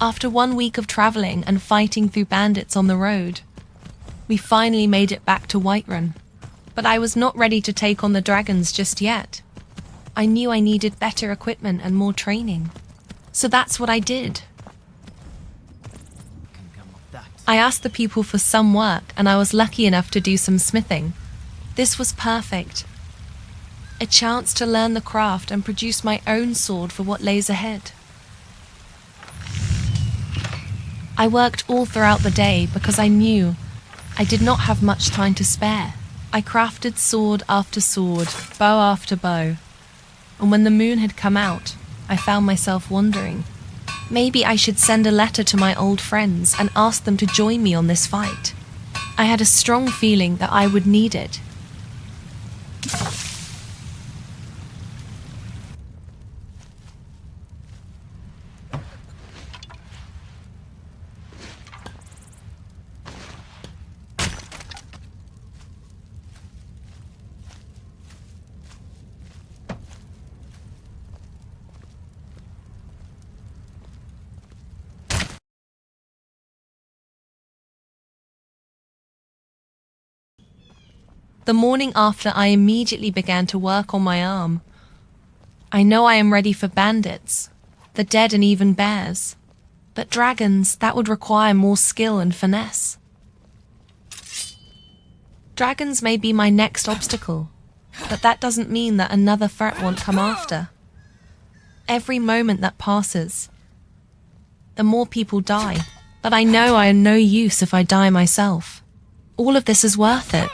After 1 week of traveling and fighting through bandits on the road, we finally made it back to Whiterun. But I was not ready to take on the dragons just yet. I knew I needed better equipment and more training. So that's what I did. I asked the people for some work, and I was lucky enough to do some smithing. This was perfect. A chance to learn the craft and produce my own sword for what lays ahead. I worked all throughout the day because I knew I did not have much time to spare. I crafted sword after sword, bow after bow, and when the moon had come out, I found myself wondering, maybe I should send a letter to my old friends and ask them to join me on this fight. I had a strong feeling that I would need it. The morning after, I immediately began to work on my arm. I know I am ready for bandits, the dead and even bears. But dragons, that would require more skill and finesse. Dragons may be my next obstacle, but that doesn't mean that another threat won't come after. Every moment that passes, the more people die. But I know I am no use if I die myself. All of this is worth it.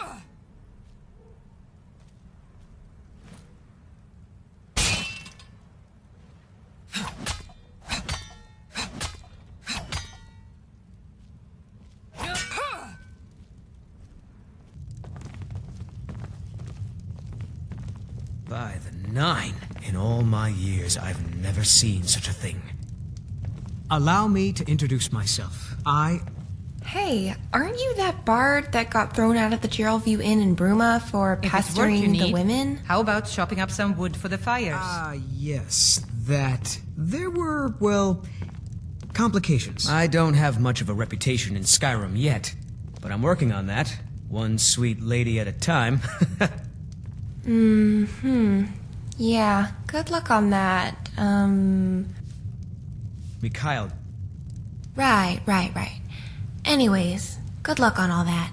By the 9. In all my years, I've never seen such a thing. Allow me to introduce myself. Hey, aren't you that bard that got thrown out of the Geraldview Inn in Bruma for pestering the women? How about chopping up some wood for the fires? Yes, that. There were, well, complications. I don't have much of a reputation in Skyrim yet, but I'm working on that. One sweet lady at a time. Yeah, good luck on that. Mikhail. Right. Anyways, good luck on all that.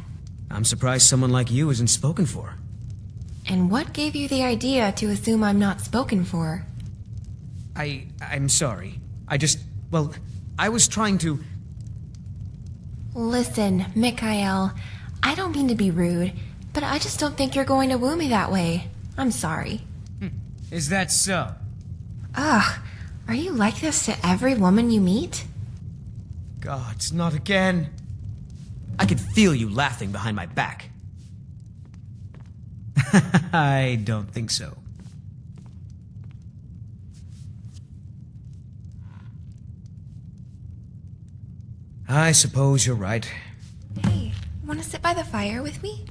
I'm surprised someone like you isn't spoken for. And what gave you the idea to assume I'm not spoken for? I'm sorry. I was trying to... Listen, Mikhail, I don't mean to be rude, but I just don't think you're going to woo me that way. I'm sorry. Is that so? Ugh, are you like this to every woman you meet? Gods, not again. I could feel you laughing behind my back. I don't think so. I suppose you're right. Hey, want to sit by the fire with me?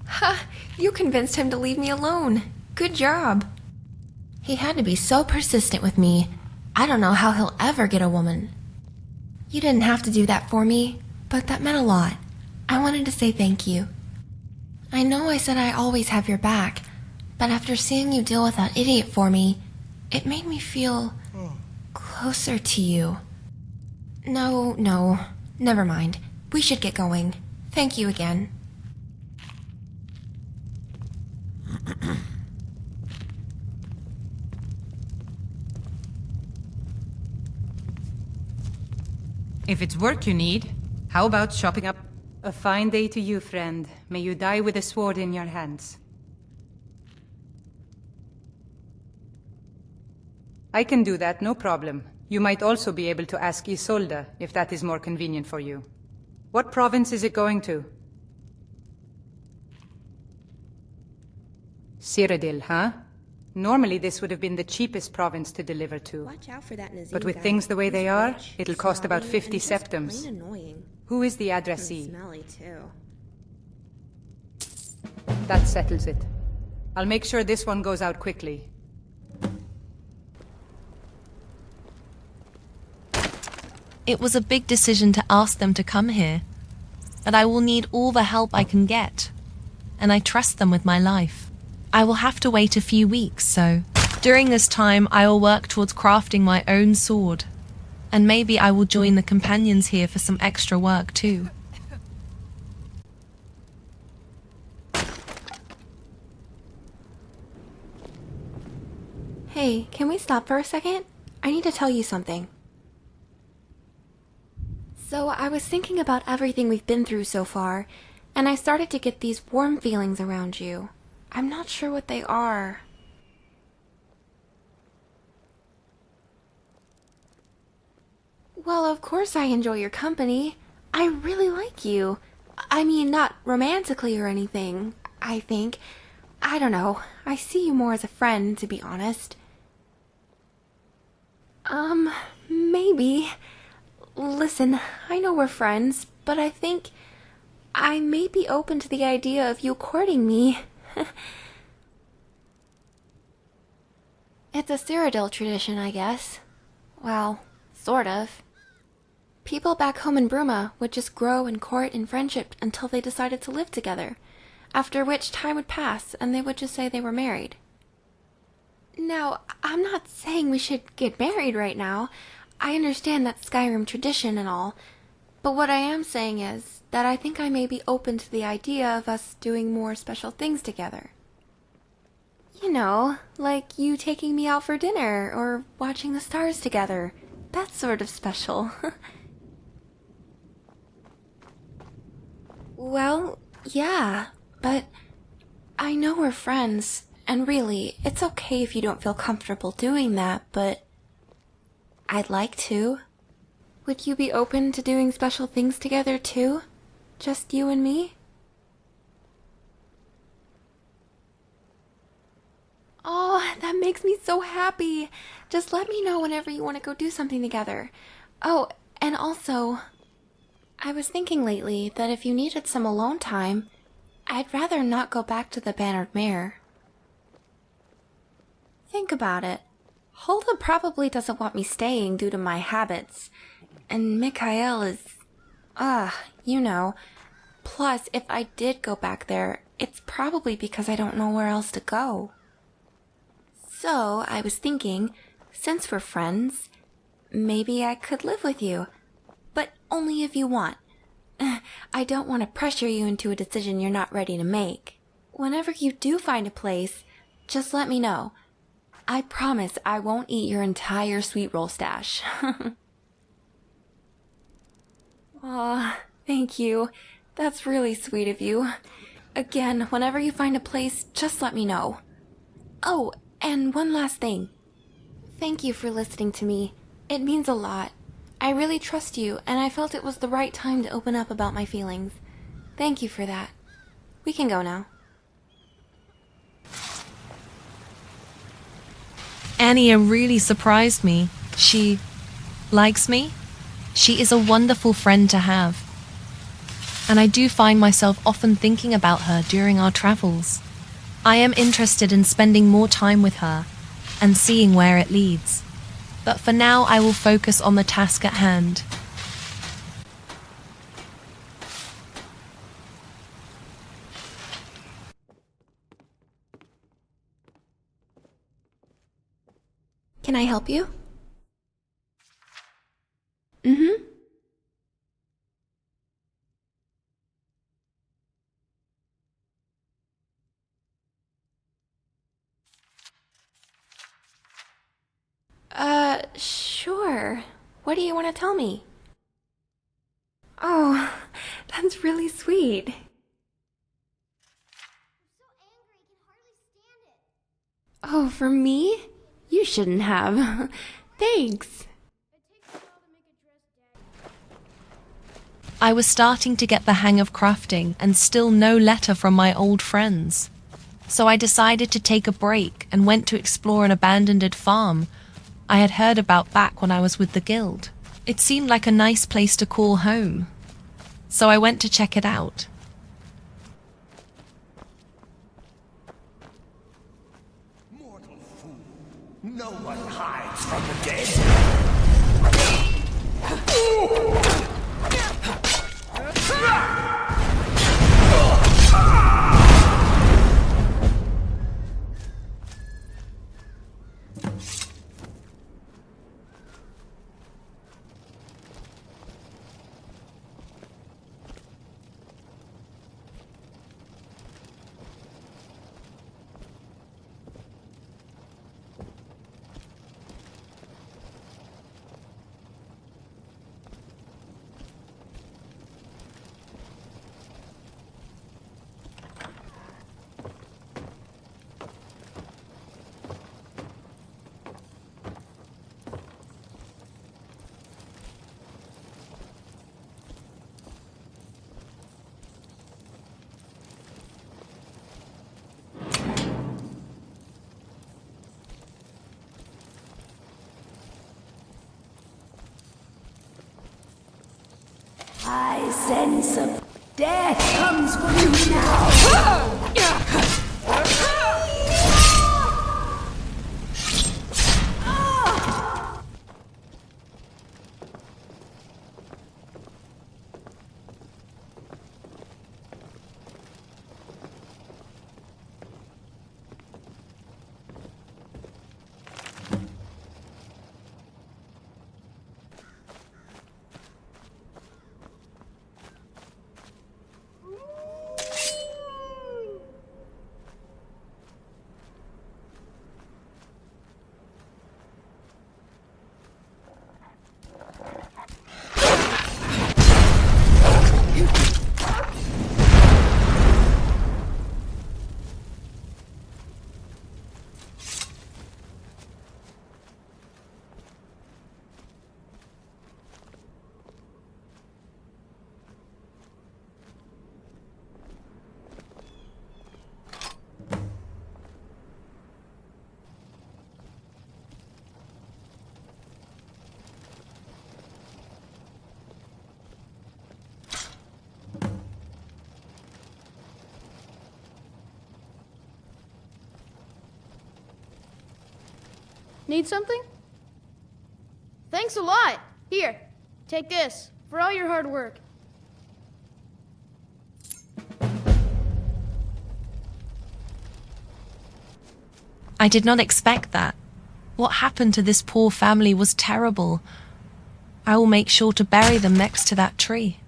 Ha! You convinced him to leave me alone. Good job. He had to be so persistent with me. I don't know how he'll ever get a woman. You didn't have to do that for me, but that meant a lot. I wanted to say thank you. I know I said I always have your back, but after seeing you deal with that idiot for me, it made me feel closer to you. No, never mind. We should get going. Thank you again. If it's work you need, how about chopping up? A fine day to you, friend. May you die with a sword in your hands. I can do that, no problem. You might also be able to ask Isolde, if that is more convenient for you. What province is it going to? Cyrodiil, huh? Normally this would have been the cheapest province to deliver to. Watch out for that Nazim But with guy. things the way they He's are, rich, it'll cost about snobby, 50 and just septums. plain annoying. Who is the And addressee? smelly too. That settles it. I'll make sure this one goes out quickly. It was a big decision to ask them to come here, but I will need all the help I can get, and I trust them with my life. I will have to wait a few weeks, so during this time I will work towards crafting my own sword, and maybe I will join the companions here for some extra work too. Hey, can we stop for a second? I need to tell you something. So I was thinking about everything we've been through so far, and I started to get these warm feelings around you. I'm not sure what they are. Well, of course I enjoy your company. I really like you. I mean, not romantically or anything, I think. I don't know. I see you more as a friend, to be honest. Maybe. Listen, I know we're friends, but I think I may be open to the idea of you courting me. It's a Cyrodiil tradition, I guess. Well, sort of. People back home in Bruma would just grow and court in friendship until they decided to live together, after which time would pass and they would just say they were married. Now, I'm not saying we should get married right now. I understand that Skyrim tradition and all, but what I am saying is that I think I may be open to the idea of us doing more special things together. You know, like you taking me out for dinner or watching the stars together. That sort of special. Well, yeah, but I know we're friends, and really, it's okay if you don't feel comfortable doing that, but I'd like to. Would you be open to doing special things together too? Just you and me? Oh, that makes me so happy. Just let me know whenever you want to go do something together. Oh, and also, I was thinking lately that if you needed some alone time, I'd rather not go back to the Bannered Mare. Think about it. Hulda probably doesn't want me staying due to my habits, and Mikhail is, you know. Plus, if I did go back there, it's probably because I don't know where else to go. So, I was thinking, since we're friends, maybe I could live with you, but only if you want. I don't want to pressure you into a decision you're not ready to make. Whenever you do find a place, just let me know. I promise I won't eat your entire Sweetroll stash. Aw, thank you. That's really sweet of you. Again, whenever you find a place, just let me know. Oh, and one last thing. Thank you for listening to me. It means a lot. I really trust you, and I felt it was the right time to open up about my feelings. Thank you for that. We can go now. Aniya really surprised me. She likes me. She is a wonderful friend to have. And I do find myself often thinking about her during our travels. I am interested in spending more time with her and seeing where it leads. But for now, I will focus on the task at hand. Can I help you? Mm-hmm. Sure. What do you want to tell me? Oh, that's really sweet. Oh, for me? You shouldn't have. Thanks. I was starting to get the hang of crafting and still no letter from my old friends. So I decided to take a break and went to explore an abandoned farm I had heard about back when I was with the guild. It seemed like a nice place to call home. So I went to check it out. Mortal fool. No one hides from the dead. My sense of death comes for you now. Need something? Thanks a lot. Here, take this for all your hard work. I did not expect that. What happened to this poor family was terrible. I will make sure to bury them next to that tree.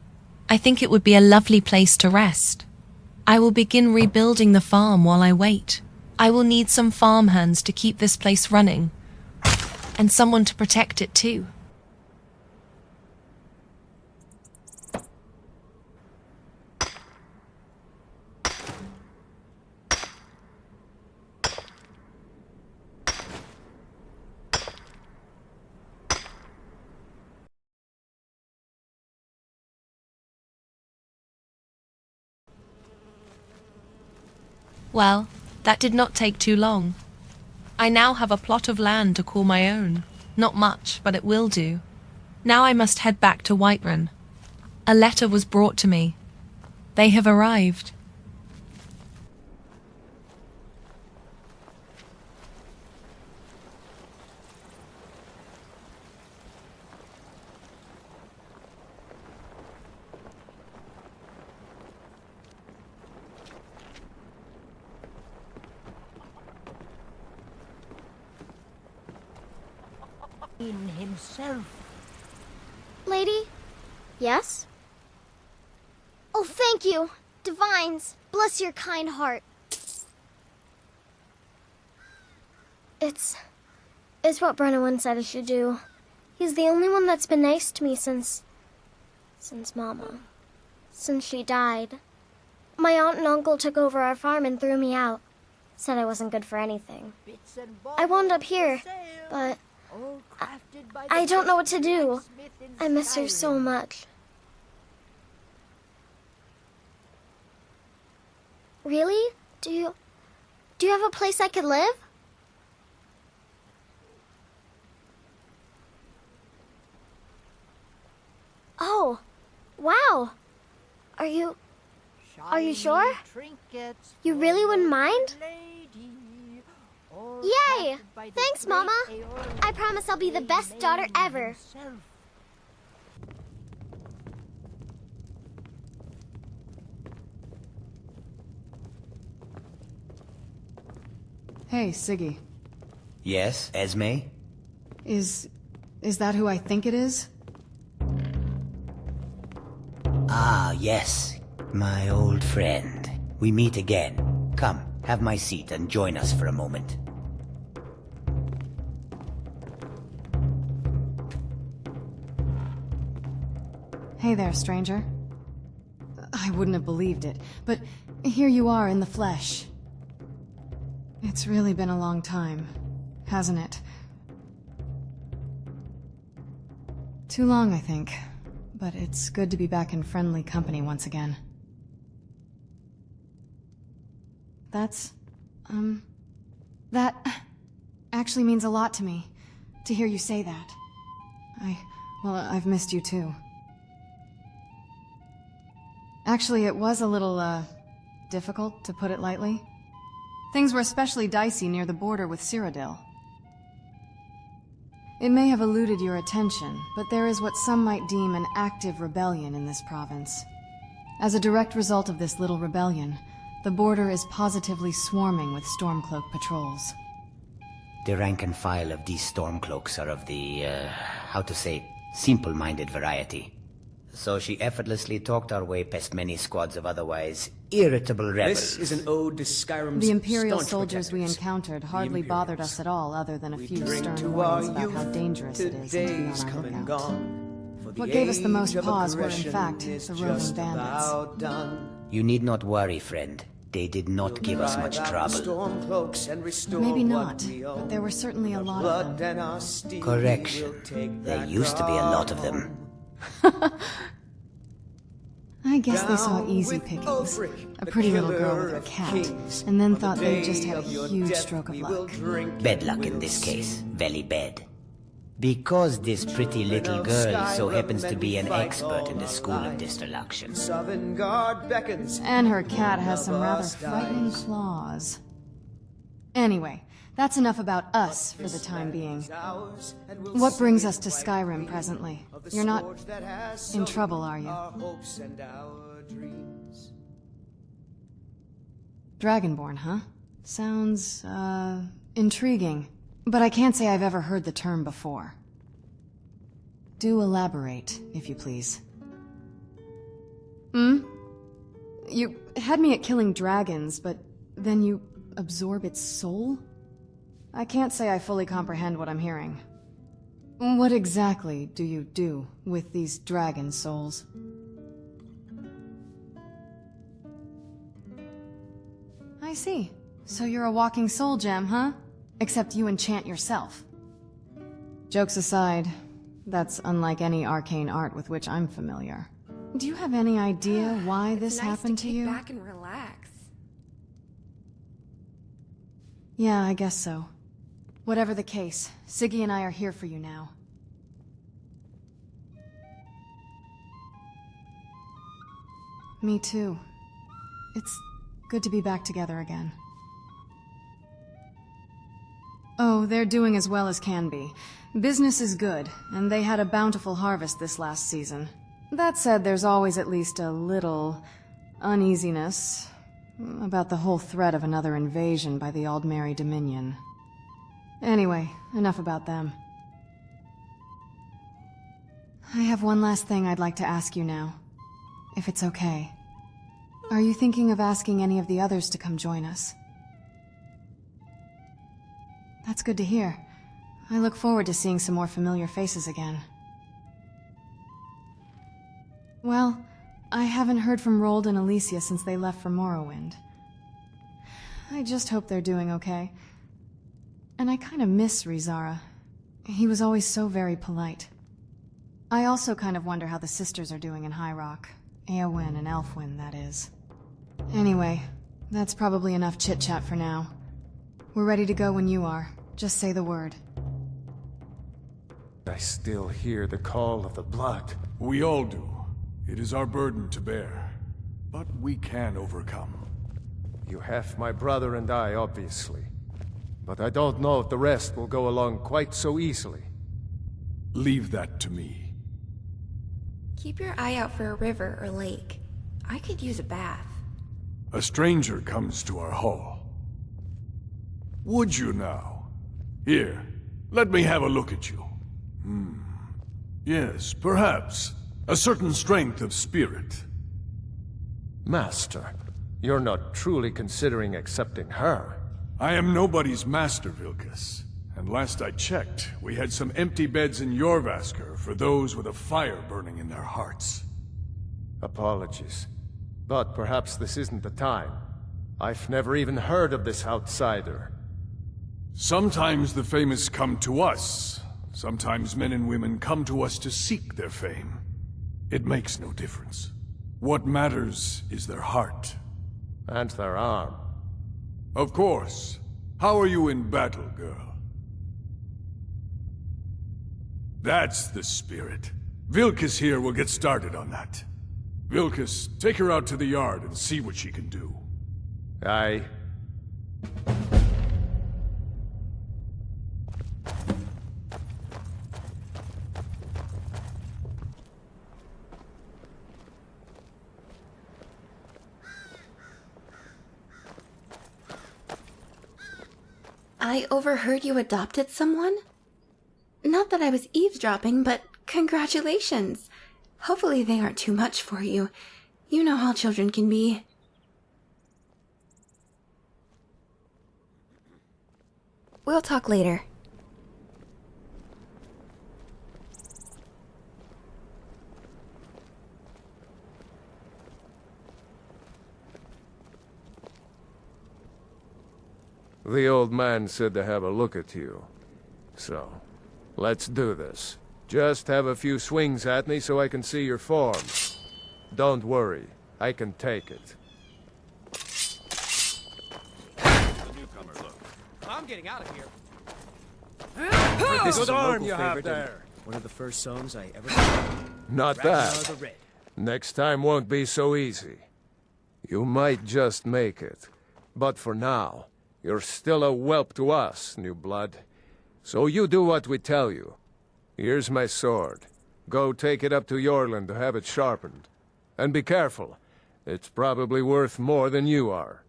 I think it would be a lovely place to rest. I will begin rebuilding the farm while I wait. I will need some farmhands to keep this place running, and someone to protect it too. Well, that did not take too long. I now have a plot of land to call my own. Not much, but it will do. Now I must head back to Whiterun. A letter was brought to me. They have arrived. In himself. Lady? Yes? Oh, thank you, Divines. Bless your kind heart. It's what Brennan said I should do. He's the only one that's been nice to me since Mama. Since she died. My aunt and uncle took over our farm and threw me out. Said I wasn't good for anything. I wound up here, but I don't know what to do. I miss her so much. Really? Do you have a place I could live? Oh, wow. Are you sure? You really wouldn't mind? Yay! Thanks, Mama. I promise I'll be the best daughter ever. Hey, Siggy. Yes, Esme? Is that who I think it is? Ah, yes. My old friend. We meet again. Come, have my seat and join us for a moment. Hey there, stranger. I wouldn't have believed it, but here you are in the flesh. It's really been a long time, hasn't it? Too long, I think. But it's good to be back in friendly company once again. That actually means a lot to me, to hear you say that. I've missed you too. Actually, it was a little, difficult, to put it lightly. Things were especially dicey near the border with Cyrodiil. It may have eluded your attention, but there is what some might deem an active rebellion in this province. As a direct result of this little rebellion, the border is positively swarming with Stormcloak patrols. The rank and file of these Stormcloaks are of the, how to say, simple-minded variety. So she effortlessly talked our way past many squads of otherwise irritable rebels. This is an ode to Skyrim's The Imperial staunch soldiers we protectors. encountered hardly bothered us at all, other than a few Drink stern to warnings our about how youth, dangerous it is and to be today's on our come and lookout. gone. For the What gave us the most age of pause were, in aggression fact, is the roving just bandits. about done. You need not worry, friend. They did not give us much trouble. Stormcloaks and restore Maybe what not, we own. but there were certainly a lot Blood of them. and our steel Correction. will take There that used to be a lot of them. I guess they saw Down easy with pickings. Ulfric, A the pretty little girl killer with her of cat, kings. and then On the thought they just day had a of your huge death, stroke of we will luck. drink Bad and luck in we'll this sing. case. Very bad. Because this pretty little girl so happens to be an expert in the school of destruction. Southern Guard beckons. And her cat has some One of rather us frightening dies. claws. Anyway, that's enough about us for the time being. Ours, and we'll What brings sing us to like Skyrim queen presently? of the You're not scourge that has in sullied trouble, are you? our hopes and our dreams. Dragonborn, huh? Sounds, intriguing. But I can't say I've ever heard the term before. Do elaborate, if you please. You had me at killing dragons, but then you absorb its soul? I can't say I fully comprehend what I'm hearing. What exactly do you do with these dragon souls? I see. So you're a walking soul gem, huh? Except you enchant yourself. Jokes aside, that's unlike any arcane art with which I'm familiar. Do you have any idea why this It's nice happened to kick you? back and relax. Yeah, I guess so. Whatever the case, Siggy and I are here for you now. Me too. It's good to be back together again. Oh, they're doing as well as can be. Business is good, and they had a bountiful harvest this last season. That said, there's always at least a little uneasiness about the whole threat of another invasion by the Aldmeri Dominion. Anyway, enough about them. I have one last thing I'd like to ask you now, if it's okay. Are you thinking of asking any of the others to come join us? That's good to hear. I look forward to seeing some more familiar faces again. Well, I haven't heard from Rold and Alicia since they left for Morrowind. I just hope they're doing okay. And I kinda miss Rizara. He was always so very polite. I also kind of wonder how the sisters are doing in High Rock. Eowyn and Elfwyn, that is. Anyway, that's probably enough chit-chat for now. We're ready to go when you are. Just say the word. I still hear the call of the blood. We all do. It is our burden to bear. But we can overcome. You have my brother and I, obviously. But I don't know if the rest will go along quite so easily. Leave that to me. Keep your eye out for a river or lake. I could use a bath. A stranger comes to our hall. Would you now? Here, let me have a look at you. Yes, perhaps. A certain strength of spirit. Master, you're not truly considering accepting her. I am nobody's master, Vilkas. And last I checked, we had some empty beds in Jorvaskr for those with a fire burning in their hearts. Apologies. But perhaps this isn't the time. I've never even heard of this outsider. Sometimes the famous come to us. Sometimes men and women come to us to seek their fame. It makes no difference. What matters is their heart. And their arm. Of course. How are you in battle, girl? That's the spirit. Vilkas here will get started on that. Vilkas, take her out to the yard and see what she can do. Aye. I overheard you adopted someone? Not that I was eavesdropping, but congratulations. Hopefully they aren't too much for you. You know how children can be. We'll talk later. The old man said to have a look at you. So, let's do this. Just have a few swings at me so I can see your form. Don't worry, I can take it. I'm getting out of here. This is Good a arm local you have favorite there. One of the first songs I ever Not Dragon that. Out of the Red. Next time won't be so easy. You might just make it. But for now, you're still a whelp to us, new blood. So you do what we tell you. Here's my sword. Go take it up to Yorland to have it sharpened. And be careful. It's probably worth more than you are.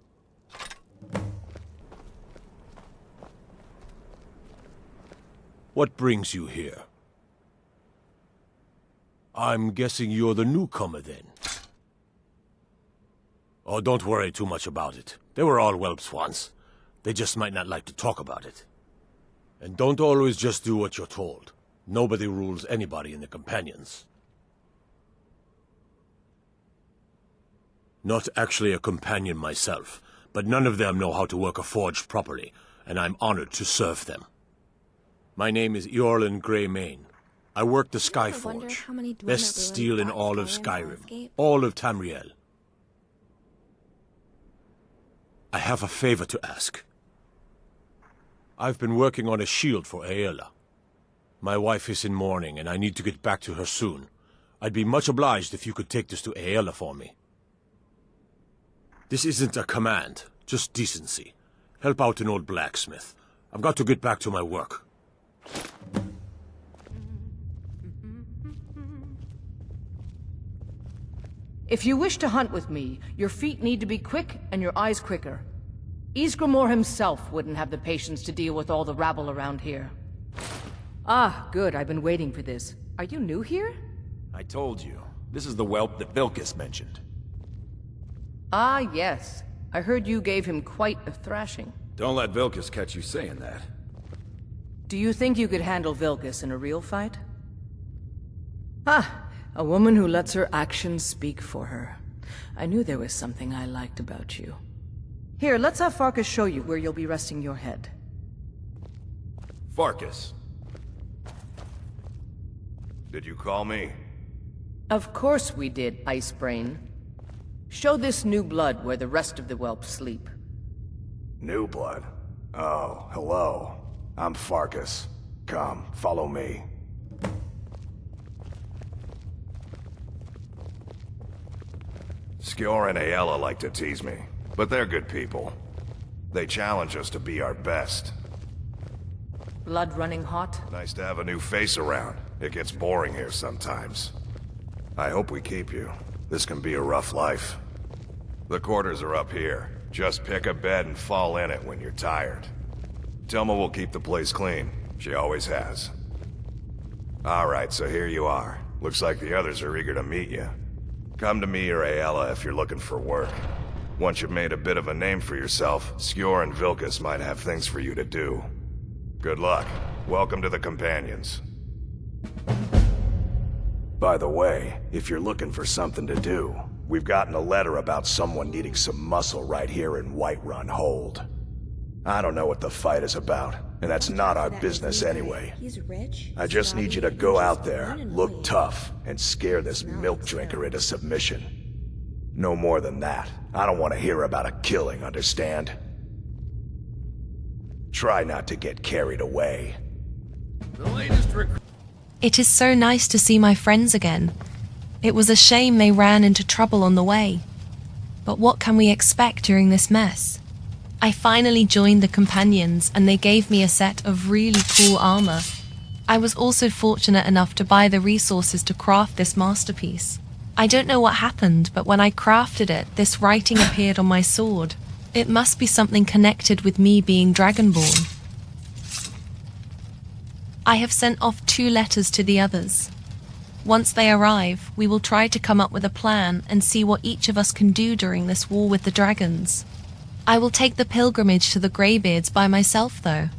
What brings you here? I'm guessing you're the newcomer, then. Oh, don't worry too much about it. They were all whelps once. They just might not like to talk about it. And don't always just do what you're told. Nobody rules anybody in the Companions. Not actually a companion myself, but none of them know how to work a forge properly, and I'm honored to serve them. My name is Eorlin Greymane. I work the Skyforge. Best steel in all of Skyrim. All of Tamriel. I have a favor to ask. I've been working on a shield for Aela. My wife is in mourning, and I need to get back to her soon. I'd be much obliged if you could take this to Aela for me. This isn't a command, just decency. Help out an old blacksmith. I've got to get back to my work. If you wish to hunt with me, your feet need to be quick and your eyes quicker. Ysgramor himself wouldn't have the patience to deal with all the rabble around here. Ah, good, I've been waiting for this. Are you new here? I told you. This is the whelp that Vilkas mentioned. Ah, yes. I heard you gave him quite a thrashing. Don't let Vilkas catch you saying that. Do you think you could handle Vilkas in a real fight? Ah, a woman who lets her actions speak for her. I knew there was something I liked about you. Here, let's have Farkas show you where you'll be resting your head. Farkas. Did you call me? Of course we did, Icebrain. Show this new blood where the rest of the whelps sleep. New blood? Oh, hello. I'm Farkas. Come, follow me. Skjor and Aela like to tease me, but they're good people. They challenge us to be our best. Blood running hot? Nice to have a new face around. It gets boring here sometimes. I hope we keep you. This can be a rough life. The quarters are up here. Just pick a bed and fall in it when you're tired. Telma will keep the place clean. She always has. Alright, so here you are. Looks like the others are eager to meet you. Come to me or Aela if you're looking for work. Once you've made a bit of a name for yourself, Skjor and Vilkas might have things for you to do. Good luck. Welcome to the Companions. By the way, if you're looking for something to do, we've gotten a letter about someone needing some muscle right here in Whiterun Hold. I don't know what the fight is about, and that's not our business anyway. I just need you to go out there, look tough, and scare this milk drinker into submission. No more than that. I don't want to hear about a killing, understand? Try not to get carried away. It is so nice to see my friends again. It was a shame they ran into trouble on the way. But what can we expect during this mess? I finally joined the companions and they gave me a set of really cool armor. I was also fortunate enough to buy the resources to craft this masterpiece. I don't know what happened, but when I crafted it, this writing appeared on my sword. It must be something connected with me being Dragonborn. I have sent off 2 letters to the others. Once they arrive, we will try to come up with a plan and see what each of us can do during this war with the dragons. I will take the pilgrimage to the Greybeards by myself, though.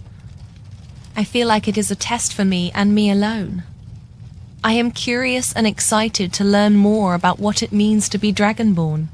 I feel like it is a test for me and me alone. I am curious and excited to learn more about what it means to be Dragonborn.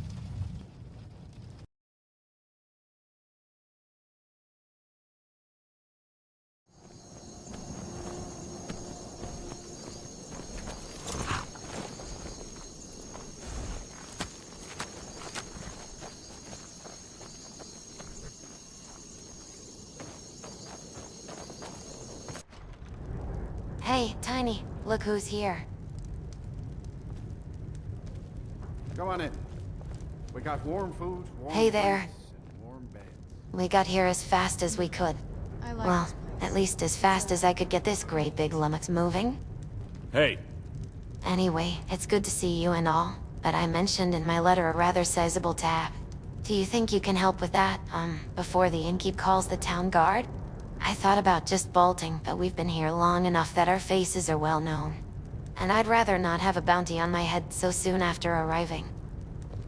Hey, Tiny, look who's here. Come on in. We got warm food, warm Hey there. drinks, and warm beds. We got here as fast as we could. Well, at least as fast as I could get this great big lummox moving. Hey. Anyway, it's good to see you and all, but I mentioned in my letter a rather sizable tab. Do you think you can help with that, before the innkeep calls the town guard? I thought about just bolting, but we've been here long enough that our faces are well known. And I'd rather not have a bounty on my head so soon after arriving.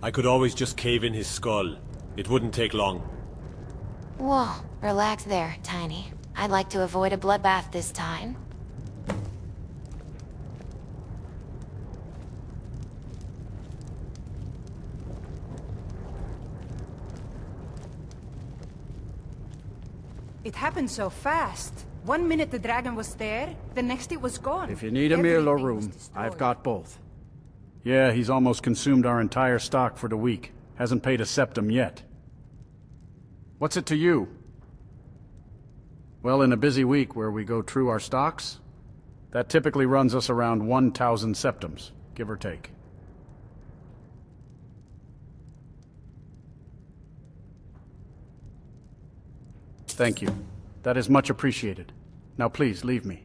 I could always just cave in his skull. It wouldn't take long. Whoa, relax there, Tiny. I'd like to avoid a bloodbath this time. It happened so fast. 1 minute the dragon was there, the next it was gone. If you need a meal or room, I've got both. Yeah, he's almost consumed our entire stock for the week. Hasn't paid a septum yet. What's it to you? Well, in a busy week where we go through our stocks, that typically runs us around 1,000 septums, give or take. Thank you. That is much appreciated. Now please, leave me.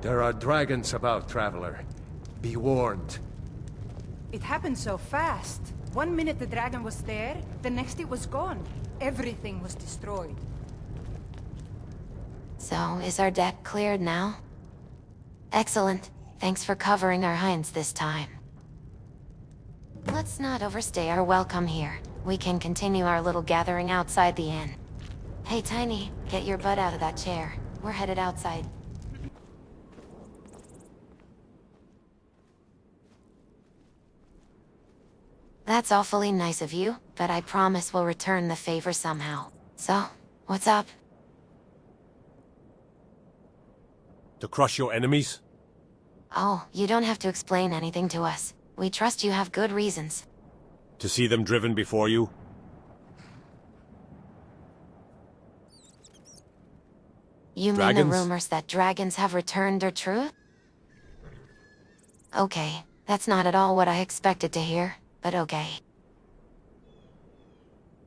There are dragons about, traveler. Be warned. It happened so fast. 1 minute the dragon was there, the next it was gone. Everything was destroyed. So, is our deck cleared now? Excellent. Thanks for covering our hinds this time. Let's not overstay our welcome here. We can continue our little gathering outside the inn. Hey, Tiny, get your butt out of that chair. We're headed outside. That's awfully nice of you, but I promise we'll return the favor somehow. So, what's up? To crush your enemies? Oh, you don't have to explain anything to us. We trust you have good reasons. To see them driven before you? You mean the rumors that dragons have returned are true? Okay, that's not at all what I expected to hear, but okay.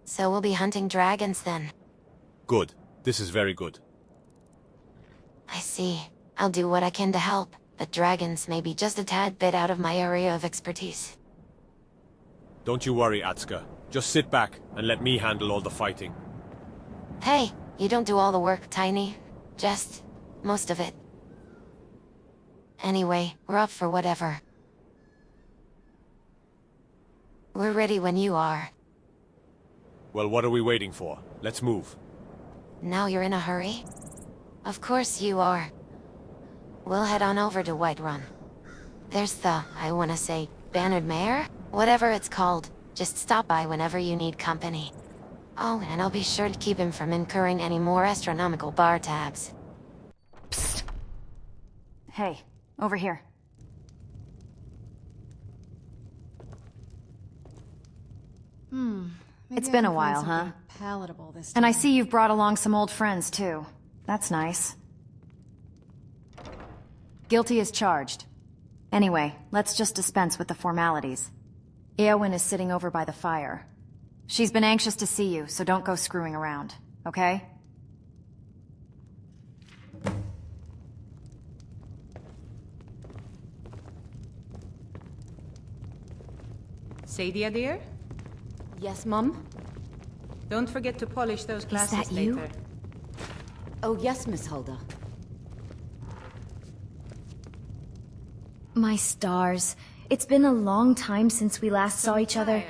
So we'll be hunting dragons then? Good. This is very good. I see. I'll do what I can to help, but dragons may be just a tad bit out of my area of expertise. Don't you worry, Atska. Just sit back and let me handle all the fighting. Hey, you don't do all the work, Tiny. Just most of it. Anyway, we're up for whatever. We're ready when you are. Well, what are we waiting for? Let's move. Now you're in a hurry? Of course you are. We'll head on over to Whiterun. There's the, I wanna say, Bannered Mare? Whatever it's called. Just stop by whenever you need company. Oh, and I'll be sure to keep him from incurring any more astronomical bar tabs. Psst. Hey, over here. It's been a while, huh? Palatable this time. And I see you've brought along some old friends, too. That's nice. Guilty as charged. Anyway, let's just dispense with the formalities. Eowyn is sitting over by the fire. She's been anxious to see you, so don't go screwing around, okay? Sadia, dear? Yes, Mum? Don't forget to polish those glasses that you? later. Oh, yes, Miss Hulda. My stars. It's been a long time since we last saw each other.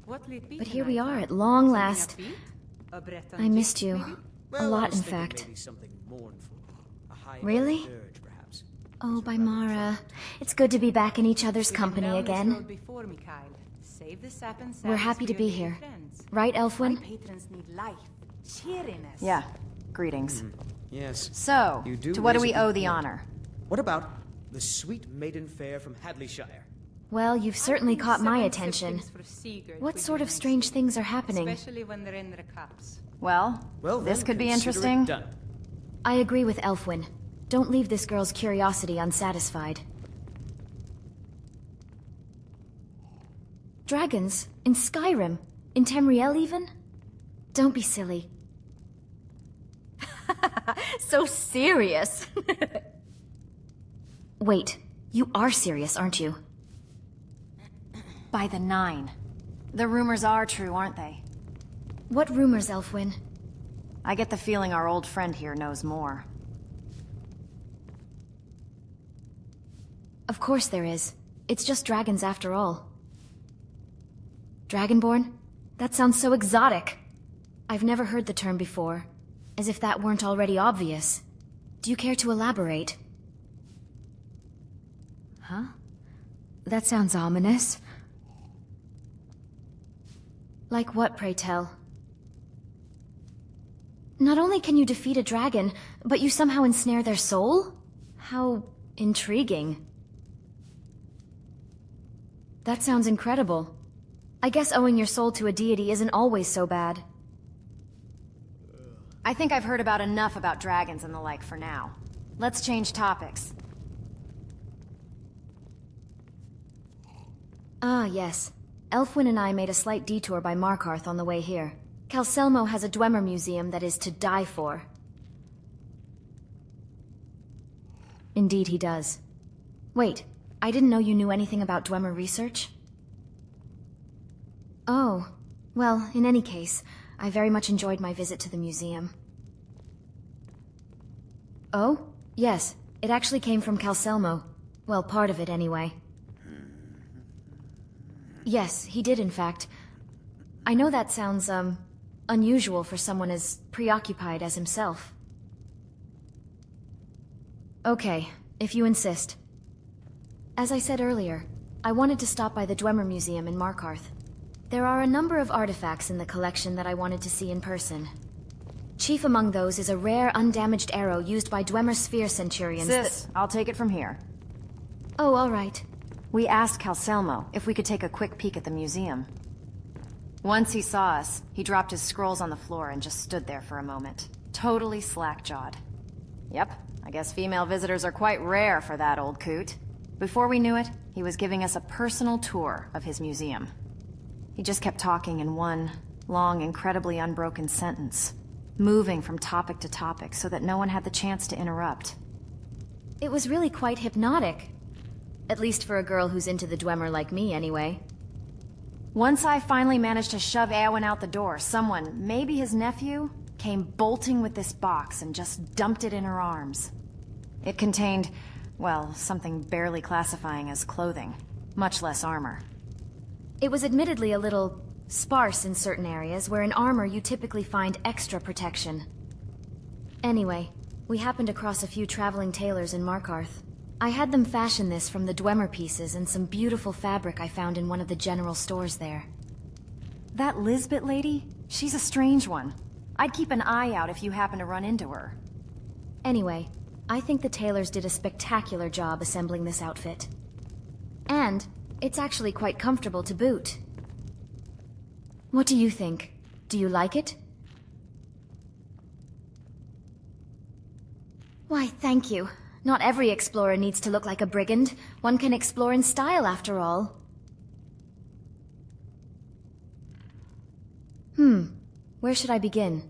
But here we are at long last. I missed you. A lot, in fact. Really? Oh, by Mara. It's good to be back in each other's company again. We're happy to be here. Right, Elfwin? Yeah. Greetings. Yes. So, to what do we owe the honor? What about the sweet maiden fair from Hadleyshire? Well, you've certainly caught my attention. What sort of strange things are happening? Especially when they're in their cups. Well, this could be interesting. I agree with Elfwin. Don't leave this girl's curiosity unsatisfied. Dragons? In Skyrim? In Tamriel even? Don't be silly. So serious. Wait, you are serious, aren't you? By the 9. The rumors are true, aren't they? What rumors, Elfwin? I get the feeling our old friend here knows more. Of course there is. It's just dragons after all. Dragonborn? That sounds so exotic. I've never heard the term before. As if that weren't already obvious. Do you care to elaborate? Huh? That sounds ominous. Like what, pray tell? Not only can you defeat a dragon, but you somehow ensnare their soul? How intriguing. That sounds incredible. I guess owing your soul to a deity isn't always so bad. I think I've heard about enough about dragons and the like for now. Let's change topics. Ah, yes. Elfwin and I made a slight detour by Markarth on the way here. Calselmo has a Dwemer museum that is to die for. Indeed he does. Wait, I didn't know you knew anything about Dwemer research? Oh, well, in any case, I very much enjoyed my visit to the museum. Oh? Yes, it actually came from Calselmo. Well, part of it anyway. Yes, he did in fact. I know that sounds, unusual for someone as preoccupied as himself. Okay, if you insist. As I said earlier, I wanted to stop by the Dwemer Museum in Markarth. There are a number of artifacts in the collection that I wanted to see in person. Chief among those is a rare, undamaged arrow used by Dwemer Sphere Centurions. Sis, I'll take it from here. Oh, all right. We asked Calselmo if we could take a quick peek at the museum. Once he saw us, he dropped his scrolls on the floor and just stood there for a moment. Totally slack-jawed. Yep, I guess female visitors are quite rare for that old coot. Before we knew it, he was giving us a personal tour of his museum. He just kept talking in one long, incredibly unbroken sentence, moving from topic to topic so that no one had the chance to interrupt. It was really quite hypnotic. At least for a girl who's into the Dwemer like me, anyway. Once I finally managed to shove Eowyn out the door, someone, maybe his nephew, came bolting with this box and just dumped it in her arms. It contained, well, something barely classifying as clothing, much less armor. It was admittedly a little sparse in certain areas, where in armor you typically find extra protection. Anyway, we happened across a few traveling tailors in Markarth. I had them fashion this from the Dwemer pieces and some beautiful fabric I found in one of the general stores there. That Lisbeth lady? She's a strange one. I'd keep an eye out if you happen to run into her. Anyway, I think the tailors did a spectacular job assembling this outfit. And it's actually quite comfortable to boot. What do you think? Do you like it? Why, thank you. Not every explorer needs to look like a brigand. One can explore in style, after all. Where should I begin?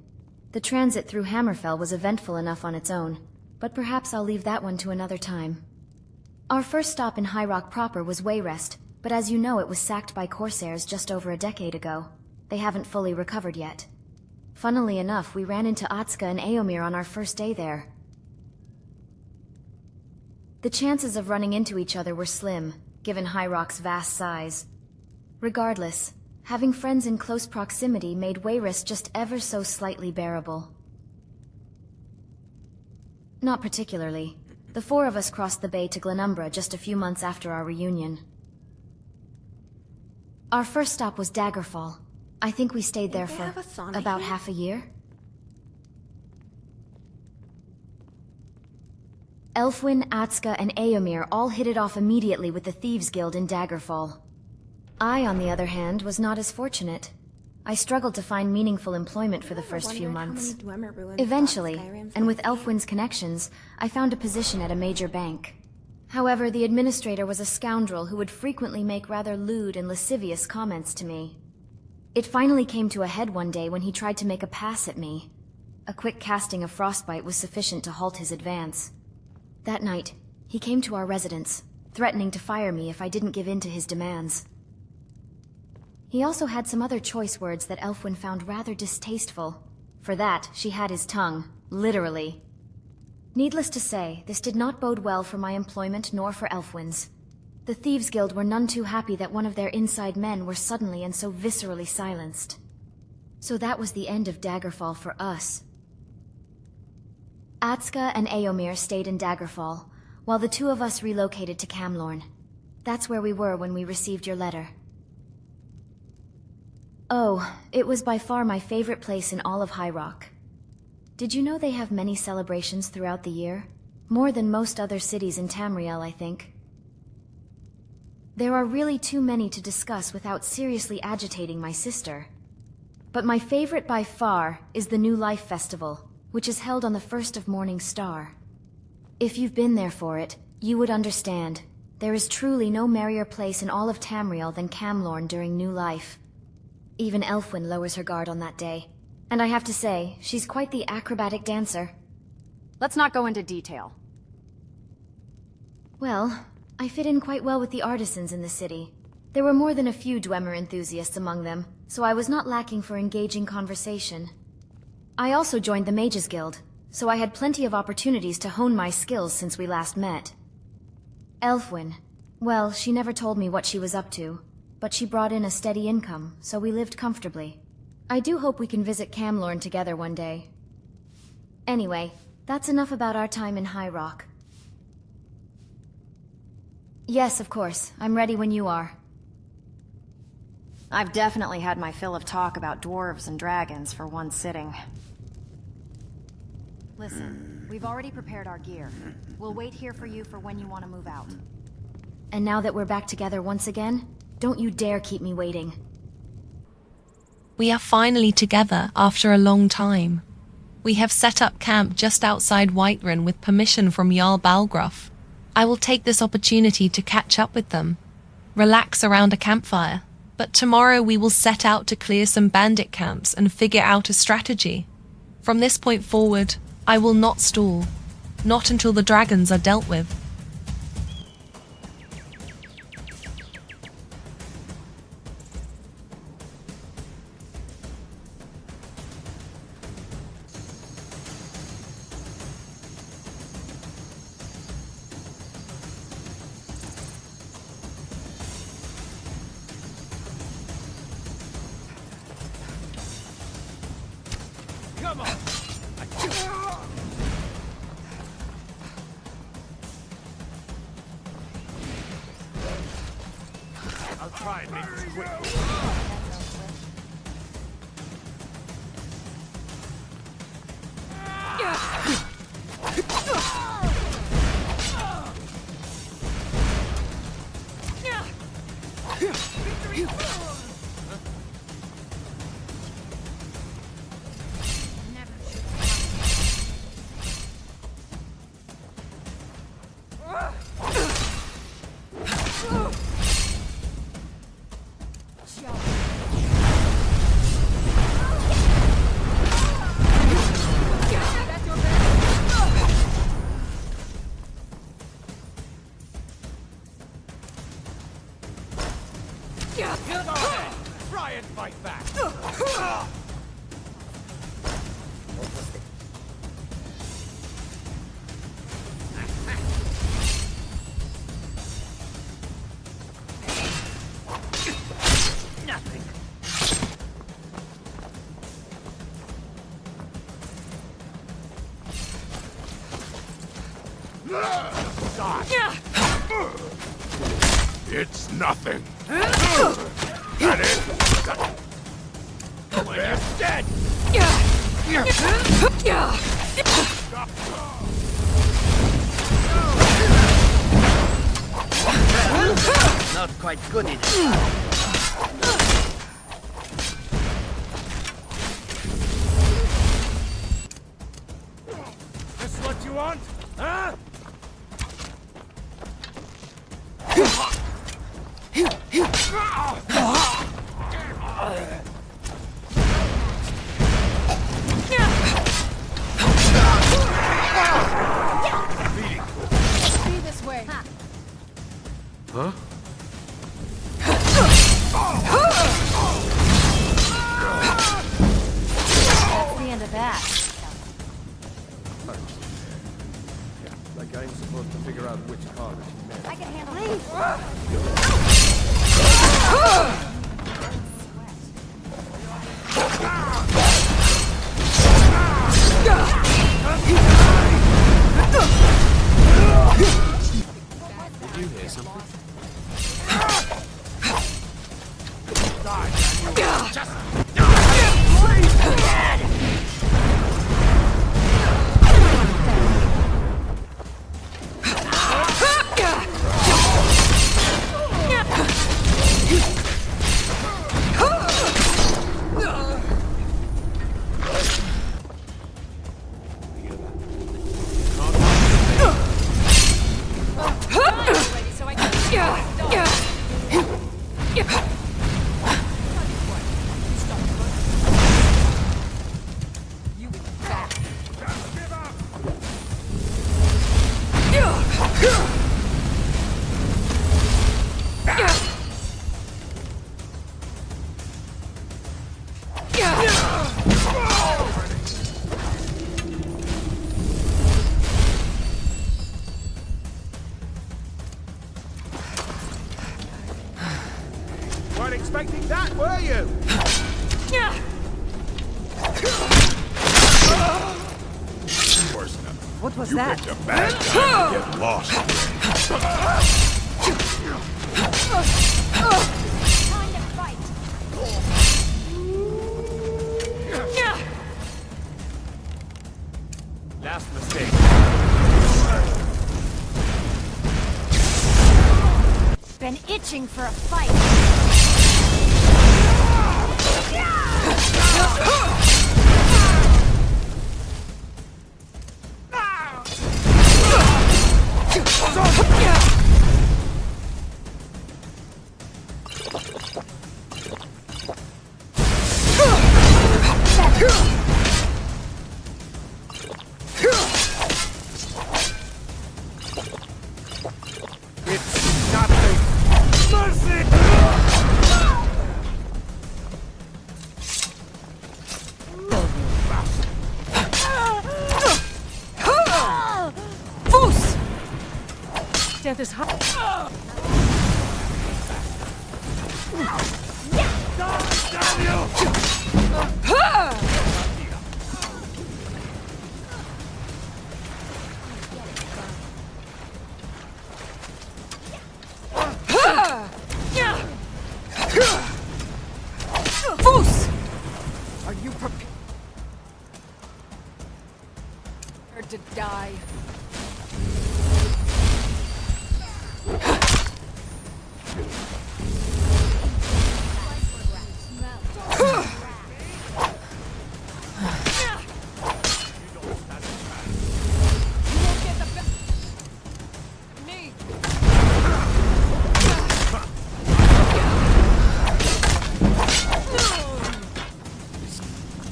The transit through Hammerfell was eventful enough on its own, but perhaps I'll leave that one to another time. Our first stop in High Rock proper was Wayrest, but as you know, it was sacked by Corsairs just over a decade ago. They haven't fully recovered yet. Funnily enough, we ran into Atska and Eomer on our first day there. The chances of running into each other were slim, given High Rock's vast size. Regardless, having friends in close proximity made Wayrest just ever so slightly bearable. Not particularly. The four of us crossed the bay to Glenumbra just a few months after our reunion. Our first stop was Daggerfall. I think we stayed there for about half a year. Elfwin, Atska, and Eomer all hit it off immediately with the Thieves Guild in Daggerfall. I, on the other hand, was not as fortunate. I struggled to find meaningful employment for the first few months. Eventually, and with Elfwin's connections, I found a position at a major bank. However, the administrator was a scoundrel who would frequently make rather lewd and lascivious comments to me. It finally came to a head one day when he tried to make a pass at me. A quick casting of frostbite was sufficient to halt his advance. That night, he came to our residence, threatening to fire me if I didn't give in to his demands. He also had some other choice words that Elfwin found rather distasteful. For that, she had his tongue, literally. Needless to say, this did not bode well for my employment nor for Elfwin's. The Thieves Guild were none too happy that one of their inside men were suddenly and so viscerally silenced. So that was the end of Daggerfall for us. Atska and Eomer stayed in Daggerfall, while the two of us relocated to Camlorn. That's where we were when we received your letter. Oh, it was by far my favorite place in all of High Rock. Did you know they have many celebrations throughout the year? More than most other cities in Tamriel, I think. There are really too many to discuss without seriously agitating my sister. But my favorite by far is the New Life Festival, which is held on the 1st of Morning Star. If you've been there for it, you would understand. There is truly no merrier place in all of Tamriel than Camlorn during New Life. Even Elfwin lowers her guard on that day. And I have to say, she's quite the acrobatic dancer. Let's not go into detail. Well, I fit in quite well with the artisans in the city. There were more than a few Dwemer enthusiasts among them, so I was not lacking for engaging conversation. I also joined the Mages Guild, so I had plenty of opportunities to hone my skills since we last met. Elfwin, well, she never told me what she was up to, but she brought in a steady income, so we lived comfortably. I do hope we can visit Camlorn together one day. Anyway, that's enough about our time in High Rock. Yes, of course. I'm ready when you are. I've definitely had my fill of talk about dwarves and dragons for one sitting. Listen, we've already prepared our gear. We'll wait here for you for when you want to move out. And now that we're back together once again, don't you dare keep me waiting. We are finally together after a long time. We have set up camp just outside Whiterun with permission from Jarl Balgruuf. I will take this opportunity to catch up with them, relax around a campfire, but tomorrow we will set out to clear some bandit camps and figure out a strategy. From this point forward, I will not stall, not until the dragons are dealt with. Come on! I'll try and make this quick. Go ahead. Try and fight back. It's nothing. That it? When you're dead! Not quite good enough. This what you want? Huh? Be this way. Huh? That's the end of that. Like I'm supposed to figure out which card she meant. I can handle Did you hear something? Weren't expecting that, were you? Worse enough. What was You that? picked a bad time to get lost. Time to fight. Last mistake. Been itching for a fight. It's nothing. Mercy! Foos! Death is hot. Foos! Are you prepared to die?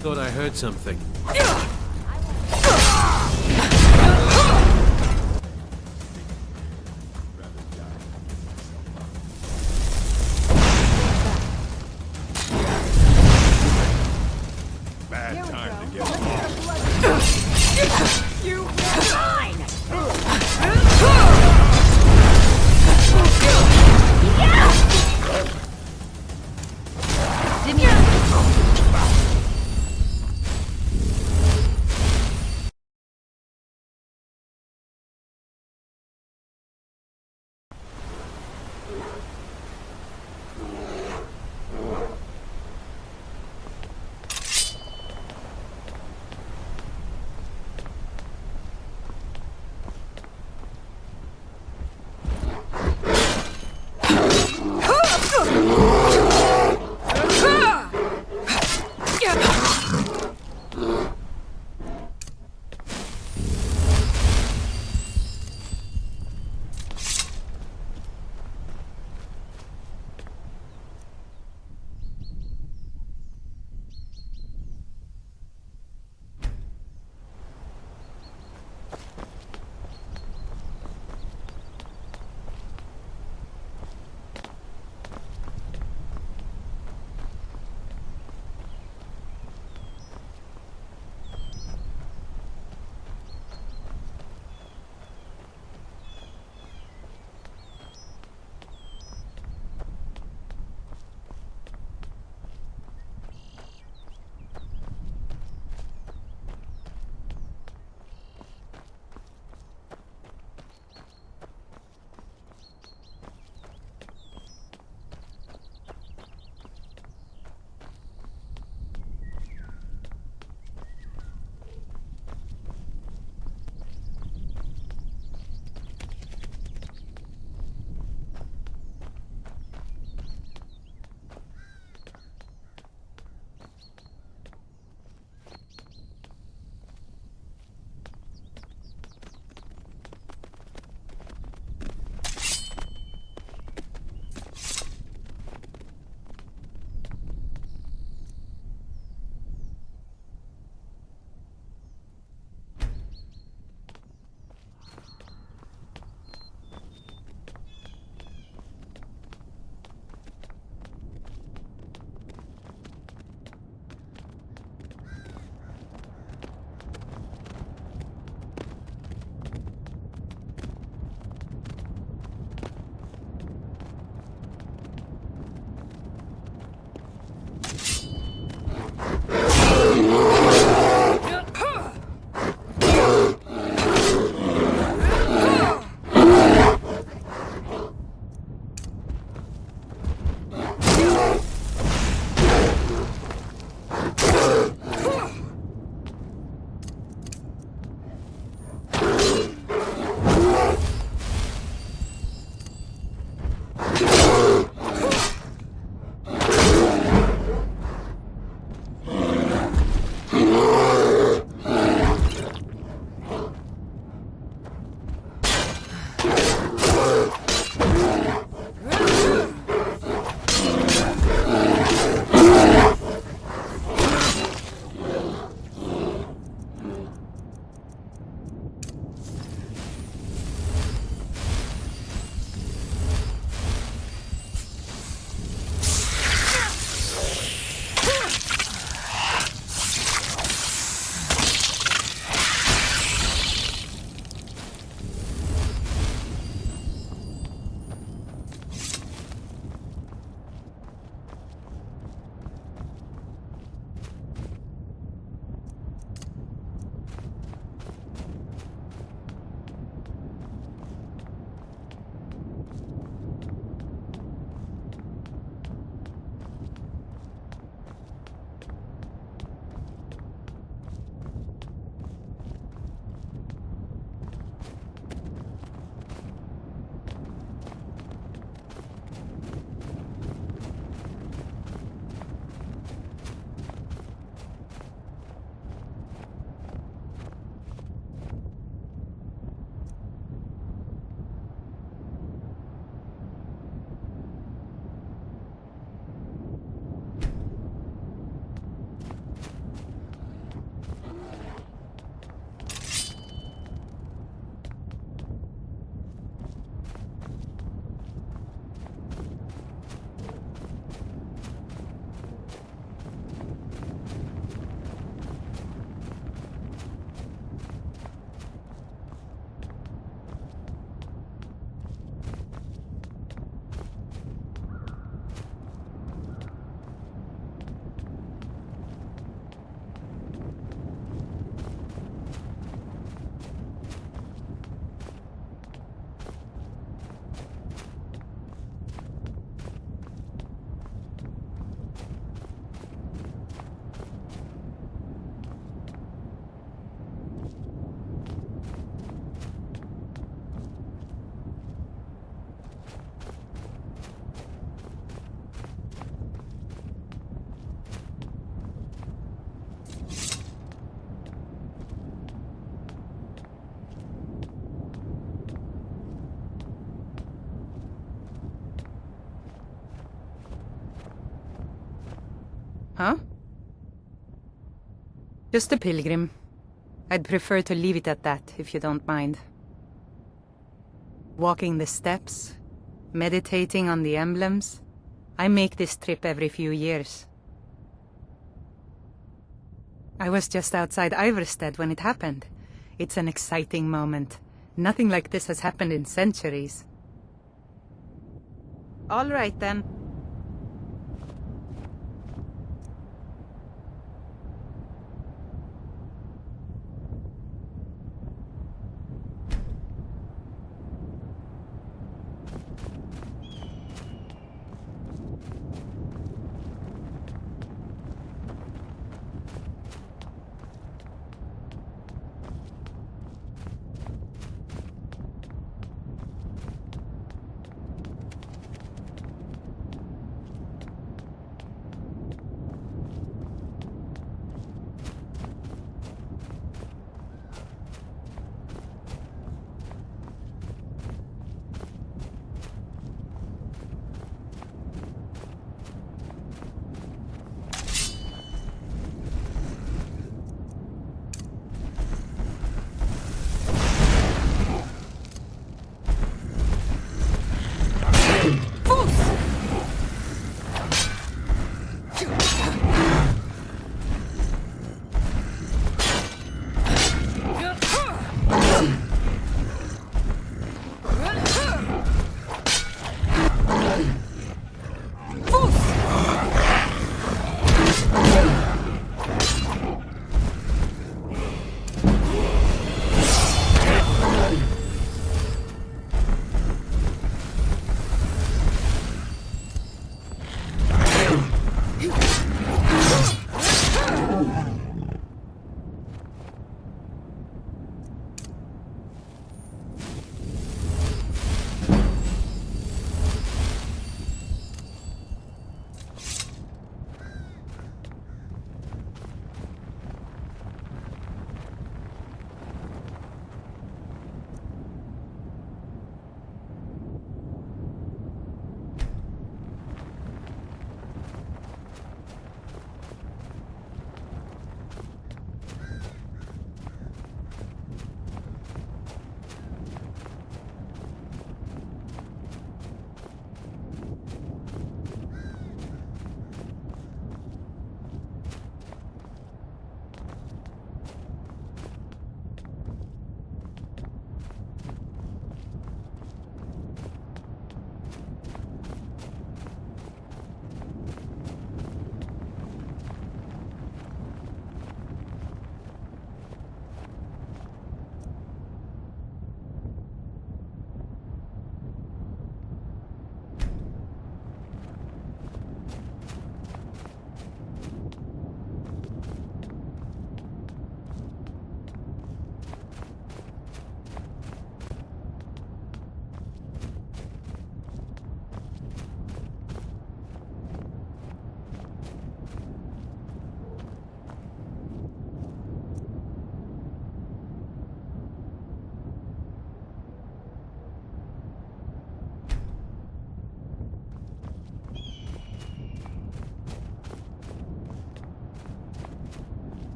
Thought I heard something. Huh? Just a pilgrim. I'd prefer to leave it at that, if you don't mind. Walking the steps, meditating on the emblems. I make this trip every few years. I was just outside Iverstead when it happened. It's an exciting moment. Nothing like this has happened in centuries. All right, then.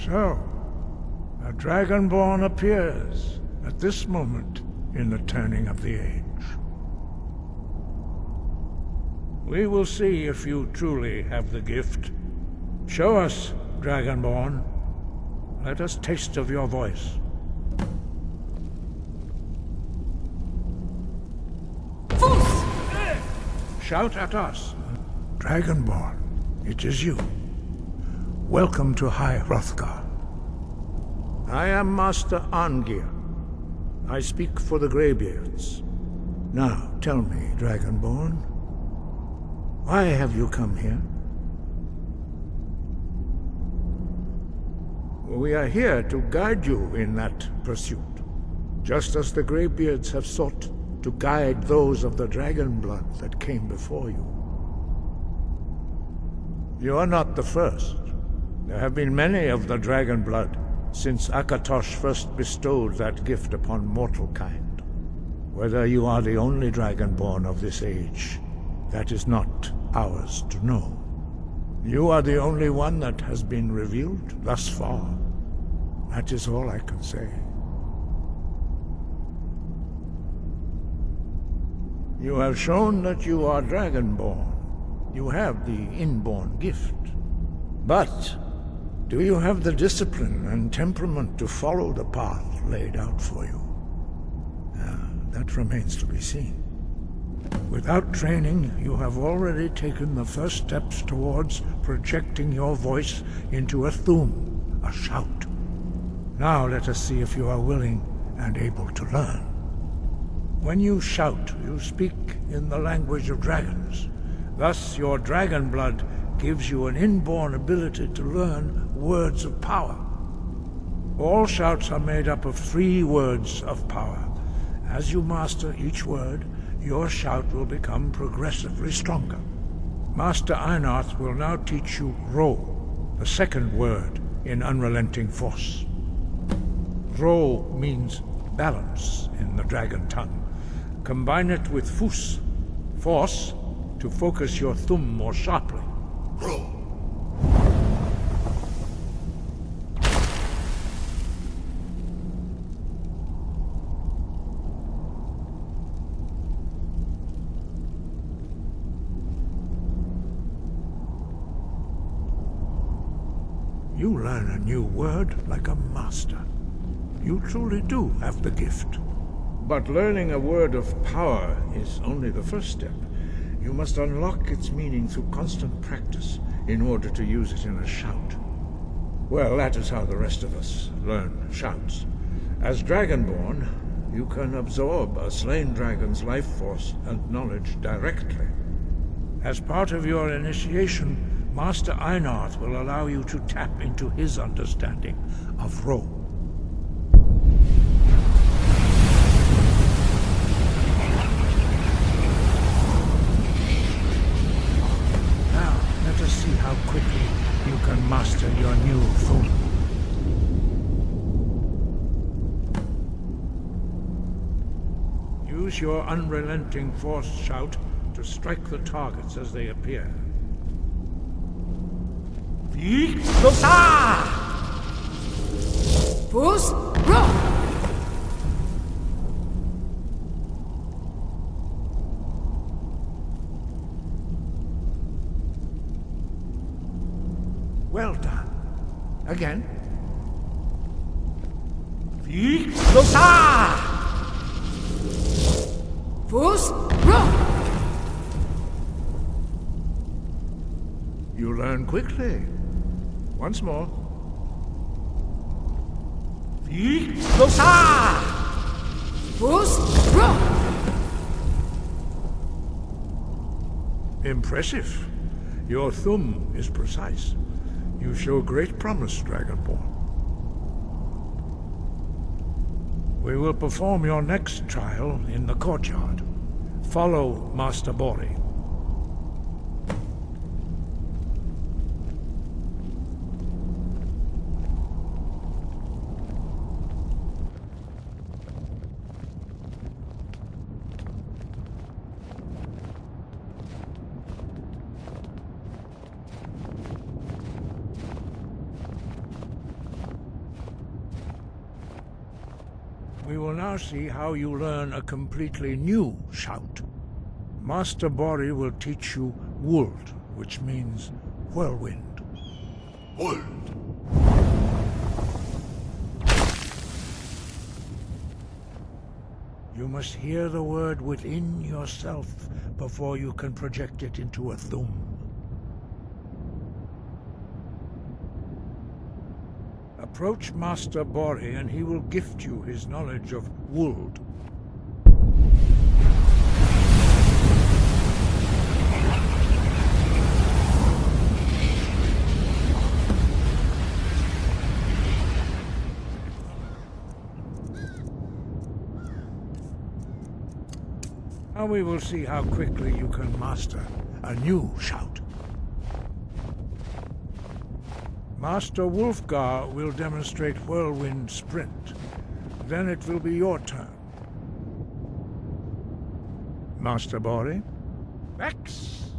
So, a Dragonborn appears at this moment in the turning of the age. We will see if you truly have the gift. Show us, Dragonborn. Let us taste of your voice. Shout at us. Dragonborn, it is you. Welcome to High Hrothgar. I am Master Arngeir. I speak for the Greybeards. Now, tell me, Dragonborn, why have you come here? We are here to guide you in that pursuit, just as the Greybeards have sought to guide those of the dragon blood that came before you. You are not the first. There have been many of the dragon blood since Akatosh first bestowed that gift upon mortal kind. Whether you are the only dragonborn of this age, that is not ours to know. You are the only one that has been revealed thus far. That is all I can say. You have shown that you are Dragonborn. You have the inborn gift. But do you have the discipline and temperament to follow the path laid out for you? That remains to be seen. Without training, you have already taken the first steps towards projecting your voice into a thum, a shout. Now let us see if you are willing and able to learn. When you shout, you speak in the language of dragons. Thus, your dragon blood gives you an inborn ability to learn words of power. All shouts are made up of 3 words of power. As you master each word, your shout will become progressively stronger. Master Einarth will now teach you Ro, the second word in Unrelenting Force. Ro means balance in the dragon tongue. Combine it with Fus, force, to focus your thumb more sharply. Ro. You learn a new word like a master. You truly do have the gift. But learning a word of power is only the first step. You must unlock its meaning through constant practice in order to use it in a shout. Well, that is how the rest of us learn shouts. As Dragonborn, you can absorb a slain dragon's life force and knowledge directly. As part of your initiation, Master Einarth will allow you to tap into his understanding of Ro. Now, let us see how quickly you can master your new thum. Use your unrelenting force shout to strike the targets as they appear. Well done. Again. You learn quickly. Once more. Impressive. Your thumb is precise. You show great promise, Dragonborn. We will perform your next trial in the courtyard. Follow Master Bori. We will now see how you learn a completely new shout. Master Bori will teach you Wold, which means whirlwind. Wold. You must hear the word within yourself before you can project it into a thum. Approach Master Bori and he will gift you his knowledge of Wold. Now we will see how quickly you can master a new shout. Master Wulfgar will demonstrate Whirlwind Sprint. Then it will be your turn. Master Bori? Vex!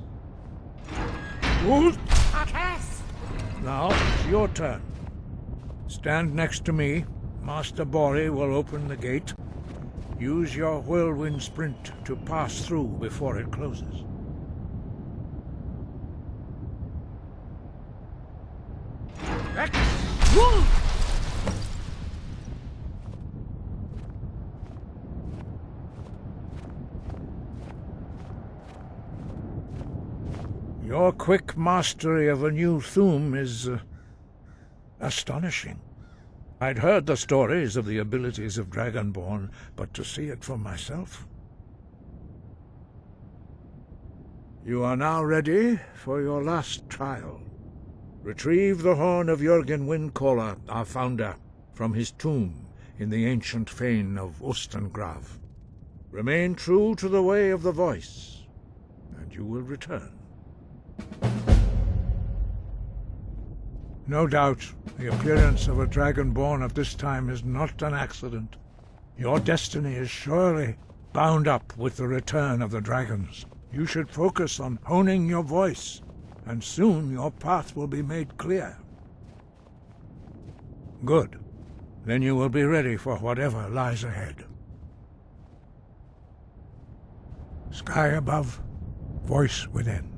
Wold! Now it's your turn. Stand next to me. Master Bori will open the gate. Use your Whirlwind Sprint to pass through before it closes. Your quick mastery of a new Thum is astonishing. I'd heard the stories of the abilities of Dragonborn, but to see it for myself... You are now ready for your last trial. Retrieve the horn of Jürgen Windcaller, our founder, from his tomb in the ancient fane of Ostengrav. Remain true to the way of the voice, and you will return. No doubt, the appearance of a Dragonborn at this time is not an accident. Your destiny is surely bound up with the return of the dragons. You should focus on honing your voice, and soon your path will be made clear. Good. Then you will be ready for whatever lies ahead. Sky above, voice within.